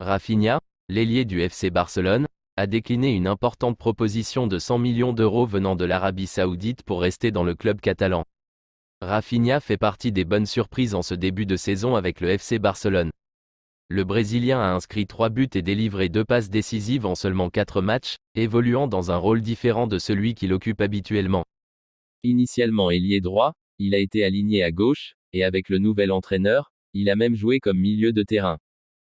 Rafinha, l'ailier du FC Barcelone, a décliné une importante proposition de 100 millions d'euros venant de l'Arabie Saoudite pour rester dans le club catalan. Rafinha fait partie des bonnes surprises en ce début de saison avec le FC Barcelone. Le Brésilien a inscrit 3 buts et délivré 2 passes décisives en seulement 4 matchs, évoluant dans un rôle différent de celui qu'il occupe habituellement. Initialement ailier droit, il a été aligné à gauche, et avec le nouvel entraîneur, il a même joué comme milieu de terrain.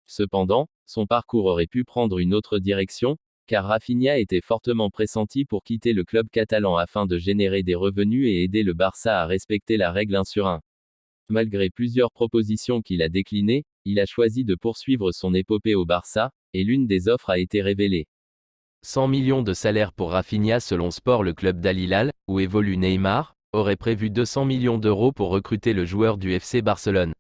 Cependant, son parcours aurait pu prendre une autre direction, car Rafinha était fortement pressenti pour quitter le club catalan afin de générer des revenus et aider le Barça à respecter la règle 1 sur 1. Malgré plusieurs propositions qu'il a déclinées, il a choisi de poursuivre son épopée au Barça, et l'une des offres a été révélée. 100 millions de salaire pour Rafinha selon Sport. Le club d'Al Hilal, où évolue Neymar, aurait prévu 200 millions d'euros pour recruter le joueur du FC Barcelone.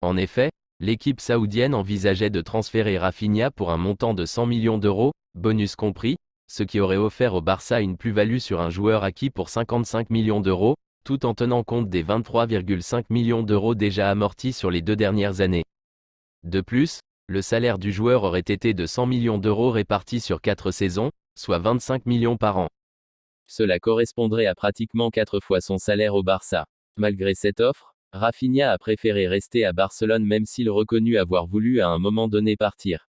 En effet, l'équipe saoudienne envisageait de transférer Rafinha pour un montant de 100 millions d'euros, bonus compris, ce qui aurait offert au Barça une plus-value sur un joueur acquis pour 55 millions d'euros, tout en tenant compte des 23,5 millions d'euros déjà amortis sur les 2 dernières années. De plus, le salaire du joueur aurait été de 100 millions d'euros répartis sur 4 saisons, soit 25 millions par an. Cela correspondrait à pratiquement 4 fois son salaire au Barça. Malgré cette offre, Rafinha a préféré rester à Barcelone même s'il reconnut avoir voulu à un moment donné partir.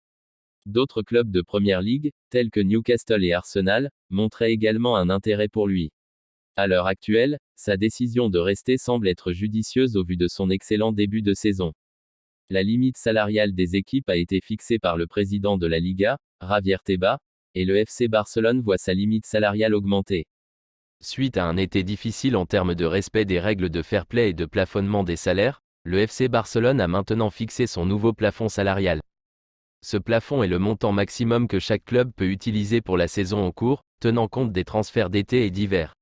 D'autres clubs de Première Ligue, tels que Newcastle et Arsenal, montraient également un intérêt pour lui. À l'heure actuelle, sa décision de rester semble être judicieuse au vu de son excellent début de saison. La limite salariale des équipes a été fixée par le président de la Liga, Javier Tebas, et le FC Barcelone voit sa limite salariale augmenter. Suite à un été difficile en termes de respect des règles de fair play et de plafonnement des salaires, le FC Barcelone a maintenant fixé son nouveau plafond salarial. Ce plafond est le montant maximum que chaque club peut utiliser pour la saison en cours, tenant compte des transferts d'été et d'hiver.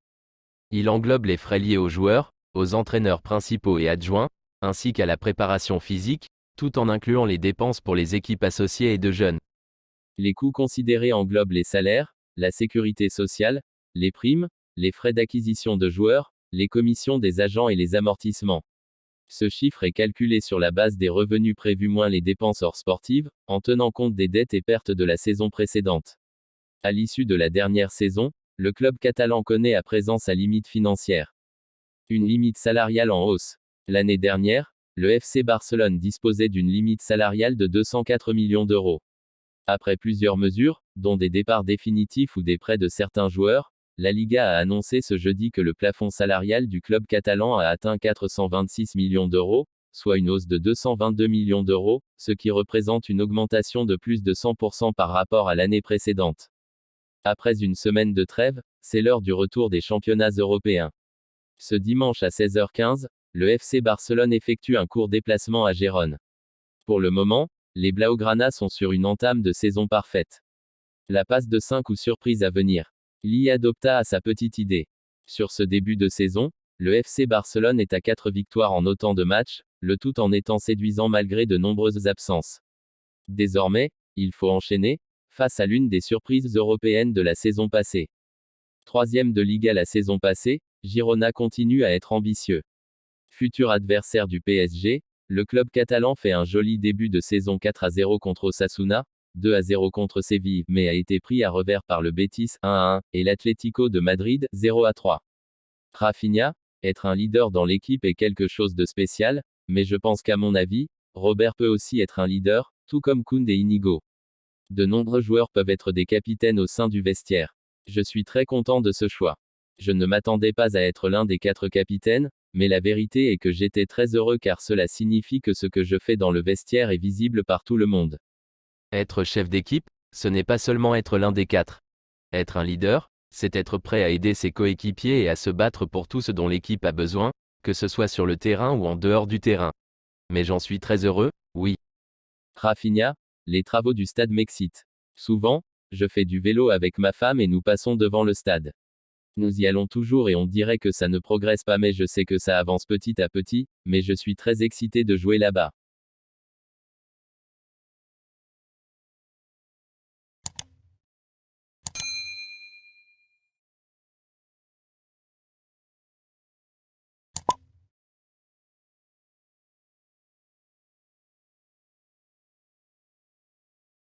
Il englobe les frais liés aux joueurs, aux entraîneurs principaux et adjoints, ainsi qu'à la préparation physique, tout en incluant les dépenses pour les équipes associées et de jeunes. Les coûts considérés englobent les salaires, la sécurité sociale, les primes, les frais d'acquisition de joueurs, les commissions des agents et les amortissements. Ce chiffre est calculé sur la base des revenus prévus moins les dépenses hors sportives, en tenant compte des dettes et pertes de la saison précédente. À l'issue de la dernière saison, le club catalan connaît à présent sa limite financière. Une limite salariale en hausse. L'année dernière, le FC Barcelone disposait d'une limite salariale de 204 millions d'euros. Après plusieurs mesures, dont des départs définitifs ou des prêts de certains joueurs, la Liga a annoncé ce jeudi que le plafond salarial du club catalan a atteint 426 millions d'euros, soit une hausse de 222 millions d'euros, ce qui représente une augmentation de plus de 100% par rapport à l'année précédente. Après une semaine de trêve, c'est l'heure du retour des championnats européens. Ce dimanche à 16h15, le FC Barcelone effectue un court déplacement à Gérone. Pour le moment, les Blaugrana sont sur une entame de saison parfaite. La passe de 5 ou surprise à venir. L'y adopta à sa petite idée. Sur ce début de saison, le FC Barcelone est à 4 victoires en autant de matchs, le tout en étant séduisant malgré de nombreuses absences. Désormais, il faut enchaîner, face à l'une des surprises européennes de la saison passée. Troisième de Liga la saison passée, Girona continue à être ambitieux. Futur adversaire du PSG, le club catalan fait un joli début de saison 4-0 contre Osasuna, 2-0 contre Séville, mais a été pris à revers par le Betis, 1-1, et l'Atlético de Madrid, 0-3. Rafinha, être un leader dans l'équipe est quelque chose de spécial, mais je pense qu'à mon avis, Robert peut aussi être un leader, tout comme Koundé et Inigo. De nombreux joueurs peuvent être des capitaines au sein du vestiaire. Je suis très content de ce choix. Je ne m'attendais pas à être l'un des 4 capitaines, mais la vérité est que j'étais très heureux car cela signifie que ce que je fais dans le vestiaire est visible par tout le monde. Être chef d'équipe, ce n'est pas seulement être l'un des 4. Être un leader, c'est être prêt à aider ses coéquipiers et à se battre pour tout ce dont l'équipe a besoin, que ce soit sur le terrain ou en dehors du terrain. Mais j'en suis très heureux, oui. Rafinha, les travaux du stade m'excitent. Souvent, je fais du vélo avec ma femme et nous passons devant le stade. Nous y allons toujours et on dirait que ça ne progresse pas mais je sais que ça avance petit à petit, mais je suis très excité de jouer là-bas.